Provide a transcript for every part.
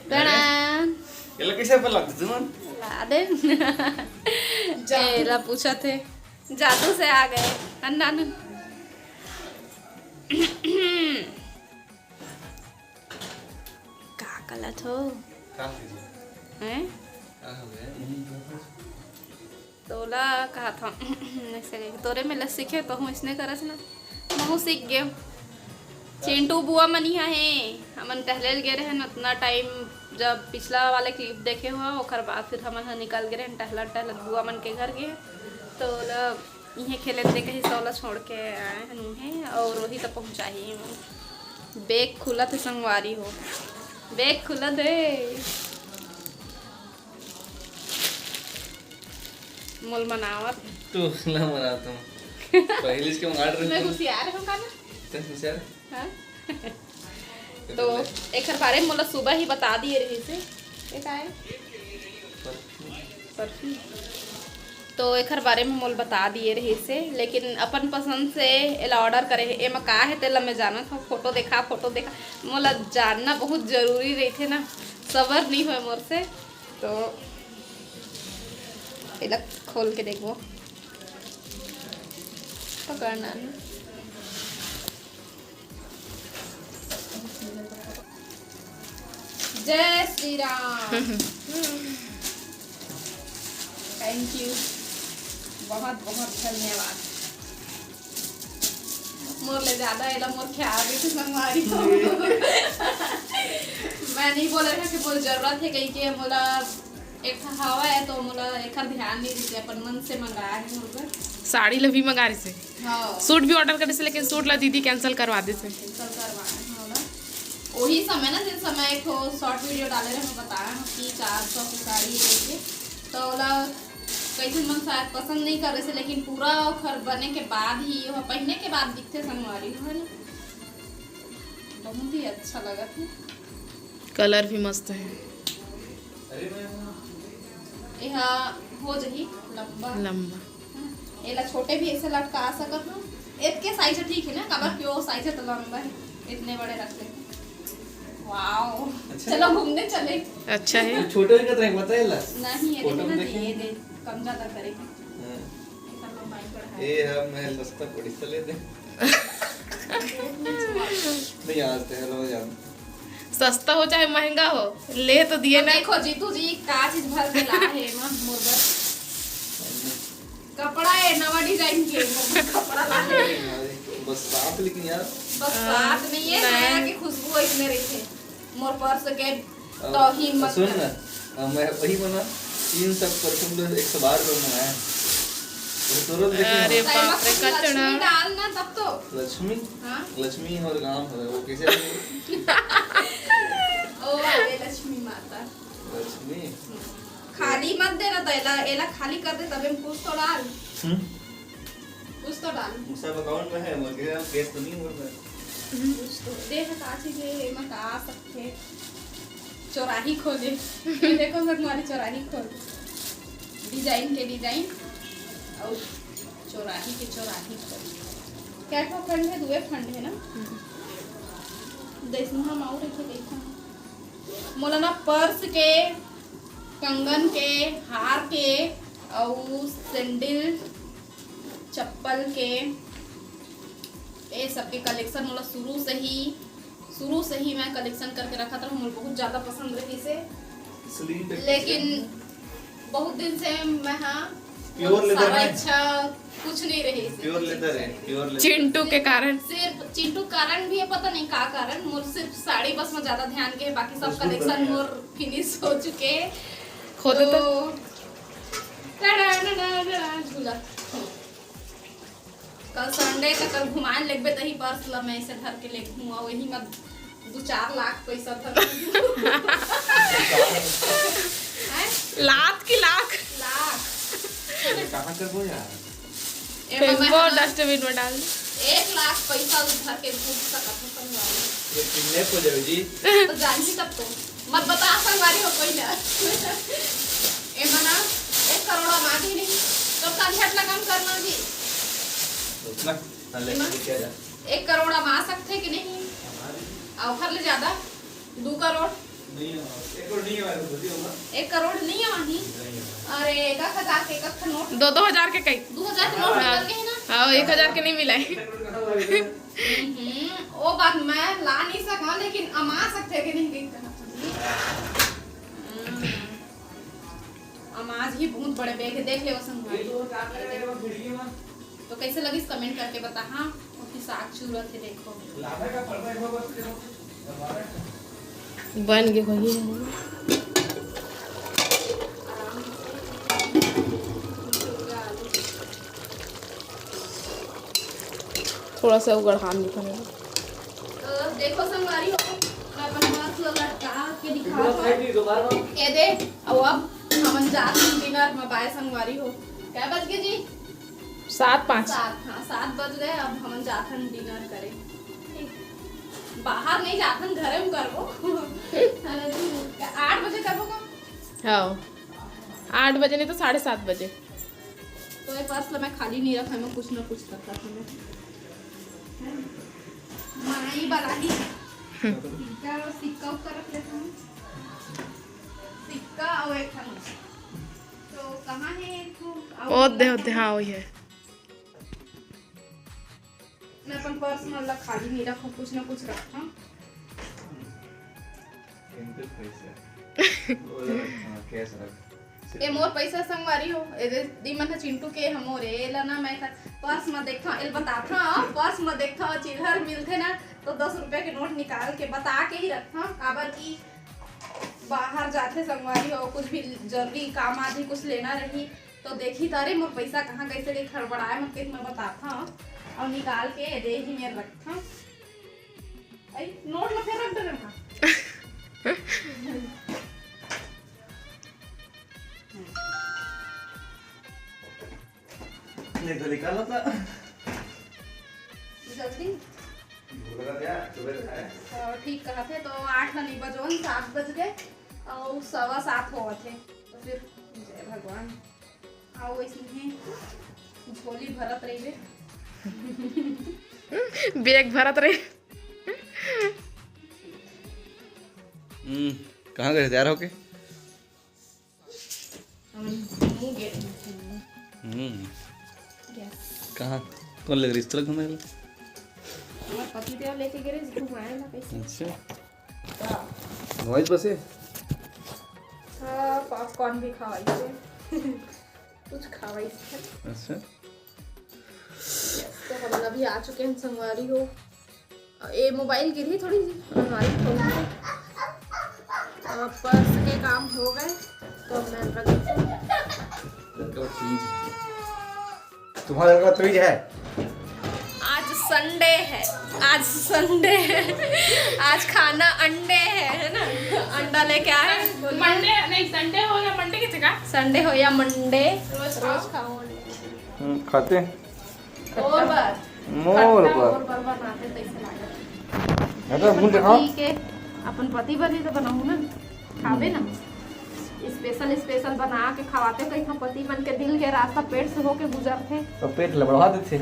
ये कैसे पर लगते तुम लादे एला पूछा थे जादू से आ गए अन्ना का गलत हो हैं तोला कहा था तोरे में लस सीखे तो हूँ इसने करस ना मैं सीख गए चिंटू बुआ मनिया है हमन टहले गए रहे उतना टाइम जब पिछला वाले क्लिप देखे हुआ और बाद फिर हमन निकल गए टहला टहला बुआ मन के घर गए तो इहे खेले देखे ही सौला छोड़ के आए हैं और वही तक पहुँचा ही बैग खुला थे संगवारी हो बैग खुला थे मोल मनावत तू ना मनाता हूँ पहले इसके मंगाड़ रहे मैं होशियार हूँ का ना तू होशियार हाँ तो एक बारे में मोला सुबह ही बता दिए रही से एक आए परफी तो एक बारे में मोल बता दिए रही से लेकिन अपन पसंद से एला ऑर्डर करे एमा का है तेला मैं जाना था फोटो देखा मोला जानना बहुत जरूरी रही थे ना सबर नहीं हुए मोर से तो एला खोल के देखो पकड़ना जय श्री राम थैंक यू बहुत बहुत धन्यवाद मोर ले ज्यादा एला मोर ख्याल भी तो संगवारी मैं नहीं बोल रहा कि बहुत जरूरत है कहीं के मोला एक हवा है तो मोला एक ध्यान नहीं देते अपन मन से मंगाया है मोर साड़ी ला भी मंगा रही से हाँ सूट भी ऑर्डर करे से लेकिन सूट ला दीदी कैंसिल करवा दे से कैंसिल करवाया वही समय ना जिस समय एक शॉर्ट वीडियो डाले रहे मैं बताया कि 400 की साड़ी लेके तो ओला कैसे मन शायद पसंद नहीं करे से लेकिन पूरा खर बने के बाद ही वह पहनने के बाद दिखते संगवारी है ना बहुत ही अच्छा लगा था कलर भी मस्त है यह हो जही लंबा एला छोटे भी ऐसे लटका सकत हो इतके साइज ठीक है ना कबर क्यों साइज तो लंबा है इतने बड़े रख ले वाओ अच्छा चलो घूमने चले अच्छा है छोटे का तरह पता है ला नहीं ये फोटो में देखना देखें। ये दे कम ज्यादा करेंगे ये हम मैं सस्ता पड़ी चले दे नहीं आज ते हेलो जान सस्ता हो चाहे महंगा हो ले तो दिए ना देखो जीतू जी का चीज भर के ला है मां मुर्गा कपड़ा है नवा डिजाइन के कपड़ा ला है बस साफ लेकिन यार बस बात नहीं है नया की खुशबू इसमें रही है मोर पर्स के तो ही मत सुन ना मैं वही बना 3 सब परफ्यूम 112 रुपए मंगाया वो तुरंत अरे देखिए बाप रे कचड़ा डालना तब तो लक्ष्मी हाँ लक्ष्मी और गांव है वो कैसे ओ अरे लक्ष्मी माता लक्ष्मी खाली मत देना तो एला एला खाली कर दे तबे हम कुछ तो डाल कुछ तो डाल सब अकाउंट में है मुझे केस तो नहीं बोल रहा कुछ तो देख का चीज है मैं का सकते चौराही खोले ये देखो सर हमारी चौराही खोल डिजाइन के डिजाइन और चौराही के चौराही खोल क्या क्या फंड है दुए फंड है ना देखना हम और रखे देखा मौलाना पर्स के कंगन के हार के और सैंडल चप्पल के ये सब के कलेक्शन मतलब शुरू से ही मैं कलेक्शन करके रखा था मुझे बहुत ज़्यादा पसंद रही से लेकिन बहुत दिन से मैं हाँ प्योर लेदर है अच्छा कुछ नहीं रही प्योर लेदर है प्योर लेदर चिंटू के कारण सिर्फ चिंटू कारण भी है पता नहीं का कारण मोर सिर्फ साड़ी बस में ज्यादा ध्यान के बाकी सब कलेक्शन मोर फिनिश हो चुके खुद तो झूला कल संडे तक कल घुमाए लगबे तही पर्स ला मैं ऐसे धर के ले घूमा वही में 2-4 लाख पैसा था लाख की लाख कहां कर वो यार फेंको डस्टबिन में डाल 1 लाख पैसा उधर के घूम सकत हूं संगवारी ये किडनैप हो जाए जी तो जानती तब तो मत बता संगवारी हो कोई ना ए मना 1 करोड़ मांगी नहीं तो का झट लगम करना जी उतना ले क्या जा 1 करोड़ आ सकते कि नहीं ऑफर ले ज्यादा 2 करोड़ नहीं है, 1 करोड़ नहीं है हमारे पास, होगा 1 करोड़ नहीं है वहीं। अरे 1,000 के 1 नोट, 2,000 के कई 2,000 के नोट निकल के है ना। हाँ 1,000 के नहीं मिला है। वो बात मैं ला नहीं सका, लेकिन अमा सकते कि नहीं देख अमाज ही बहुत बड़े बैग है, देख ले वो संगवारी। तो कैसे लगी कमेंट करके बता। हाँ उसकी साग सूरत है देखो। बन गए वही थोड़ा सा उगड़ान निकलेगा। तो देखो संगवारी हो, मैं अपन हाथ लटका के दिखा ये दे। अब हमन जात डिनर में बाय संगवारी हो। क्या बज गए जी? 7:05। 7। हाँ 7 बज गए। अब हम जाथन डिनर करे। बाहर नहीं जाथन, घरे में करबो। 8 बजे करबो का? हाँ 8 बजे नहीं तो 7:30 बजे। तो ये पर्स मैं खाली नहीं रखा, मैं कुछ ना कुछ करता था। मैं माई बनाही सिक्का सिक्का ऊपर रख लेता हूँ। सिक्का और एक था। तो कहाँ है ओ दे हाँ वही है। मैं अपन पर्स में अलग खाली नहीं रखूं, कुछ ना कुछ रखता। ए मोर पैसा संगवारी हो, ए दी मन चिंटू के हमोर ए लना मैं पर्स में देखा एल बताथा। पर्स में देखा चिल्हर मिलथे ना तो 10 रुपए के नोट निकाल के बता के ही रखा। काबर की बाहर जाते संगवारी हो, कुछ भी जरूरी काम आदि कुछ लेना रही तो देखी तारे मोर पैसा कहाँ कैसे के खड़बड़ाए मत के मैं बताता और निकाल के दे ही मेरे रखा। आई नोट में फिर रख दे रहा। नहीं तो निकाला था जल्दी। ठीक कहा थे तो 8 ना नहीं बजवन 7 बज गए और 7:15 हुआ थे। तो फिर जय भगवान आओ इसमें झोली भरत रही बैग भरत रहे। कहाँ गए तैयार होके? कहाँ कौन ले रही इस तरह घूमने के लिए? पति देव लेके गए घुमाए ना कैसे। अच्छा नॉइज बसे। हाँ पॉपकॉर्न भी खवाई थे। कुछ खवाई थे। अच्छा तो हम अभी आ चुके हैं संगवारी हो। ये मोबाइल गिरी थोड़ी सी अलमारी खोल के पर्स के काम हो गए तो मैं तुम्हारे का फ्रिज है? आज संडे है, आज संडे है। आज खाना अंडे है ना। अंडा लेके आए। मंडे नहीं संडे हो या मंडे की जगह संडे हो या मंडे रोज खाओ। खाते हैं और बार मोर और पर बार बनाते तो ऐसे लागत। ऐसा मुंह दिखाओ। ठीक है अपन पति बनी तो बनाऊं ना, खावे ना। स्पेशल बना के खवाते कहीं हम पति बन के दिल के रास्ता पेट से होके गुजरते। तो पेट लबड़ा देते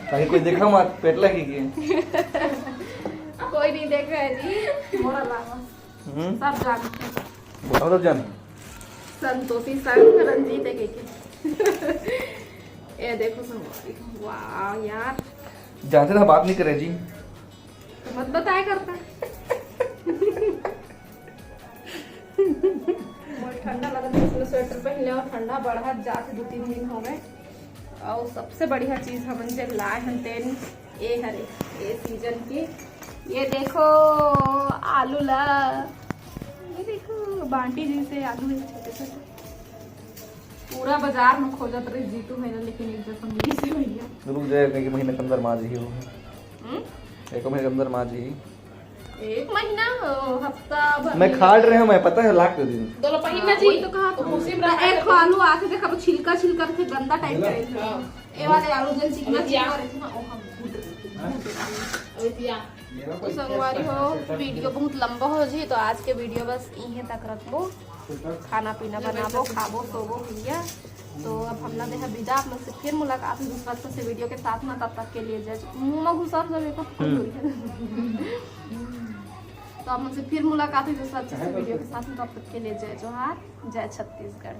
ताकि कोई देखा मत पेट लगी की। कोई नहीं देखा है जी मोरा लावा। सब जानते हैं। बताओ तो जान संतोषी संग रंजीत है के। ये देखो संगवारी, वाह यार जानते ना बात नहीं करे जी। तो मत बताया करता। ठंडा लगा था इसलिए स्वेटर पहन लिया और ठंडा बढ़ा जाके 2-3 दिन हो गए। और सबसे बढ़िया चीज हम जे लाए हैं तेन ये हरे ये सीजन की। ये देखो आलू ला, ये देखो बांटी जैसे आलू है छोटे छोटे। पूरा बाजार में खोजत रही जीतू है लेकिन एक जगह मिली से भैया। रुक जाए एक महीने के अंदर माँ जी हो। एक महीने के अंदर माँ जी 1 महीना हफ्ता भर मैं खाड़ रहे हैं मैं पता है लाख दिन दोनों पहिना जी तो कहा तो खुशी में एक आलू आके देखा वो छिलका छिलका थे गंदा टाइप का थे। ए वाले आलू जन चिकना चिकना रहते ना ओ हम तो संगवारी हो। वीडियो बहुत लंबा हो जी तो आज के वीडियो बस यहीं तक रखबो। खाना पीना बनाबो खाबो सोबो भैया। तो अब हम ना देखा विदा आप लोग से फिर मुलाकात है दूसरा से वीडियो के साथ में। तब तक के लिए जय मुंह में घुसा जब तो आप मुझसे फिर मुलाकात हुई दूसरा अच्छे से वीडियो के साथ में। तब तक के लिए जय जोहार, जय छत्तीसगढ़।